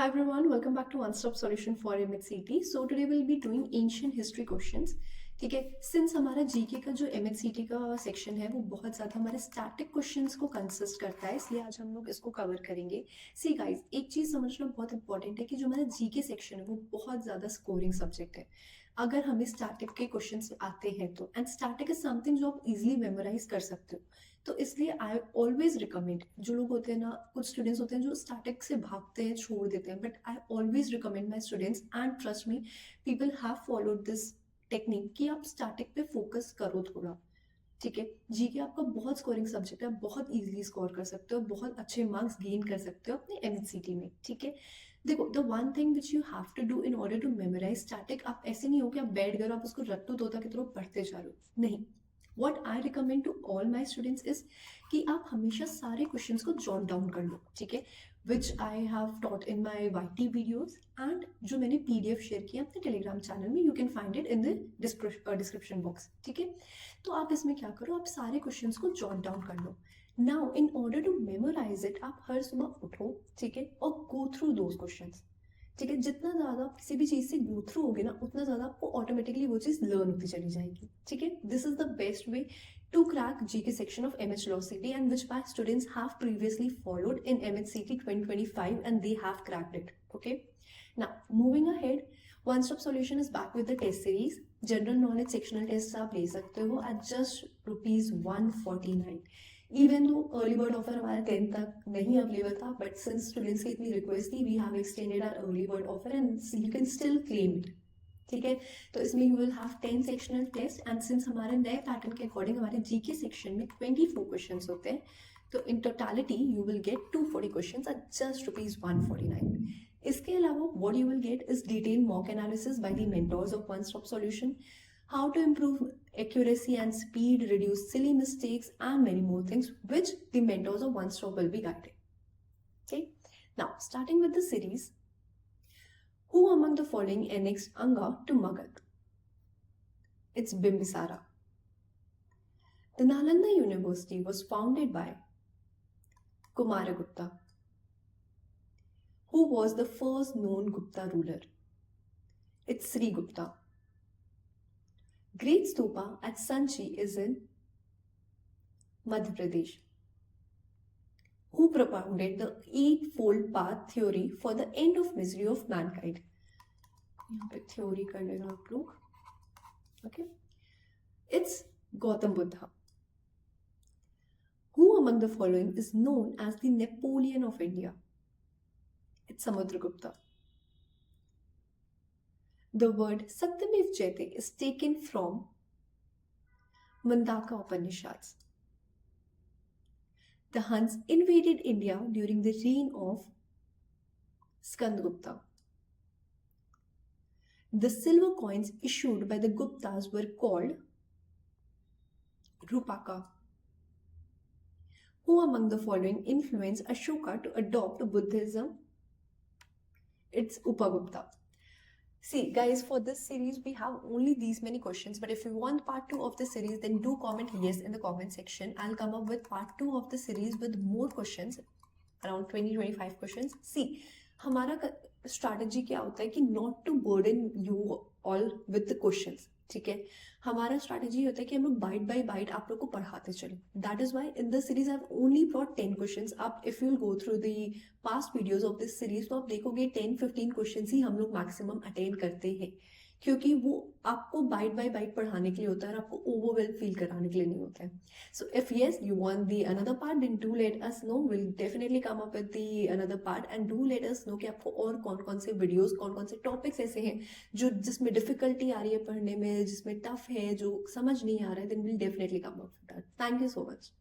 Hi everyone, welcome back to One Stop Solution for MHCT. So today we'll be doing ancient history questions. ठीक है, since हमारा GK का जो MHCT का section है वो बहुत ज़्यादा हमारे स्टैटिक क्वेश्चंस को कंसिस्ट करता है, इसलिए आज हम लोग इसको कवर करेंगे. सी गाइस, एक चीज़ समझना बहुत इंपॉर्टेंट है कि जो हमारा जीके सेक्शन है वो बहुत ज़्यादा स्कोरिंग सब्जेक्ट है. अगर हमें स्टैटिक के क्वेश्चंस आते हैं तो, एंड स्टैटिक इज समथिंग जो आप इजीली मेमोराइज कर सकते हो, तो इसलिए आई ऑलवेज रिकमेंड, जो लोग होते हैं ना, कुछ स्टूडेंट्स होते हैं जो स्टैटिक से भागते हैं, छोड़ देते हैं, but I always recommend my students and trust me, people have followed this technique कि आप स्टैटिक पे फोकस करो थोड़ा. ठीक है, जीके आपका बहुत स्कोरिंग सब्जेक्ट है, बहुत इजीली स्कोर कर सकते हो, बहुत अच्छे मार्क्स गेन कर सकते हो अपने एमएचसीटी में. ठीक है, देखो, the one thing which you have to do in order to memorize static, आप ऐसे नहीं हो कि आप बैठ गए आप उसको रट्टू तोता की तरह पढ़ते जा रहे हो. नहीं, what I recommend to all my students is कि आप हमेशा सारे क्वेश्चंस को जॉट डाउन कर लो. ठीक है, which I have taught in my YT videos, and जो मैंने PDF शेयर किया अपने टेलीग्राम चैनल में, you can find it in the description box. ठीक है, तो आप इसमें क्या करो, आप सारे क्वेश्चंस को जॉट डाउन कर लो. Now in order to memorise it, आप हर सुबह उठो, ठीक है, और गो थ्रू दोज क्वेश्चंस. ठीक है, जितना ज़्यादा आप किसी भी चीज़ से गो थ्रू होगे ना, उतना ज़्यादा आपको ऑटोमेटिकली वो चीज़ लर्न होती चली जाएगी. ठीक है, this is the best way to crack GK section of MH Law City, and which my students have previously followed in MHCT 2025 and they have cracked it. Okay, now moving ahead, One Stop Solution is back with the test series. General knowledge sectional tests आप ले सकते हो at just ₹149. Even though early bird offer हमारा 10 तक नहीं available था, but since students की इतनी रिक्वेस्ट थी, we have extended our early bird offer and you can still claim it. ठीक है, तो इसमें you will have 10 sectional test, and since हमारे नए पैटर्न के अकॉर्डिंग हमारे जीके सेक्शन में 24 क्वेश्चन होते हैं, तो in totality you will get 240 question at just ₹149. इसके अलावा what you will get is detail mock analysis by the mentors of one stop solution, how to improve accuracy and speed, reduce silly mistakes, and many more things which the mentors of One Stop will be guiding. Okay, now starting with the series. Who among the following annexed Anga to Magad? It's Bimbisara. The Nalanda University was founded by Kumaragupta. Who was the first known Gupta ruler? It's Sri Gupta. Great Stupa at Sanchi is in Madhya Pradesh. Who propounded the eightfold path theory for the end of misery of mankind? यहाँ पे theory कर लेना आप लोग. Okay, it's Gautam Buddha. Who among the following is known as the Napoleon of India? It's Samudragupta. The word Satyamev Jayate is taken from Mandaka Upanishads. The Huns invaded India during the reign of Skandagupta. The silver coins issued by the Guptas were called Rupaka. Who among the following influenced Ashoka to adopt Buddhism? It's Upagupta. See guys, for this series we have only these many questions, but if you want part 2 of the series, then do comment yes in the comment section. I'll come up with part 2 of the series with more questions, around 20-25 questions. See, हमारा strategy क्या होता है कि not to burden you all with the questions. ठीक है, हमारा strategy होता है कि हम लोग बाइट बाय बाइट आप लोग को पढ़ाते चले. That is why in this series I have only brought 10 questions. आप if you will go through the past videos of this series, तो आप देखोगे 10-15 क्वेश्चंस ही हम लोग मैक्सिमम अटेंड करते हैं, क्योंकि वो आपको बाइट बाय बाइट पढ़ाने के लिए होता है और आपको ओवरवेल्म फील कराने के लिए नहीं होता है. So if yes you want the another part, then do let us know. Will definitely come up with the another part, and do let us know कि आपको और कौन कौन से वीडियोस, कौन कौन से टॉपिक्स ऐसे हैं जो जिसमें डिफिकल्टी आ रही है पढ़ने में, जिसमें टफ है, जो समझ नहीं आ रहा है, then will definitely come up with that. Thank you so much.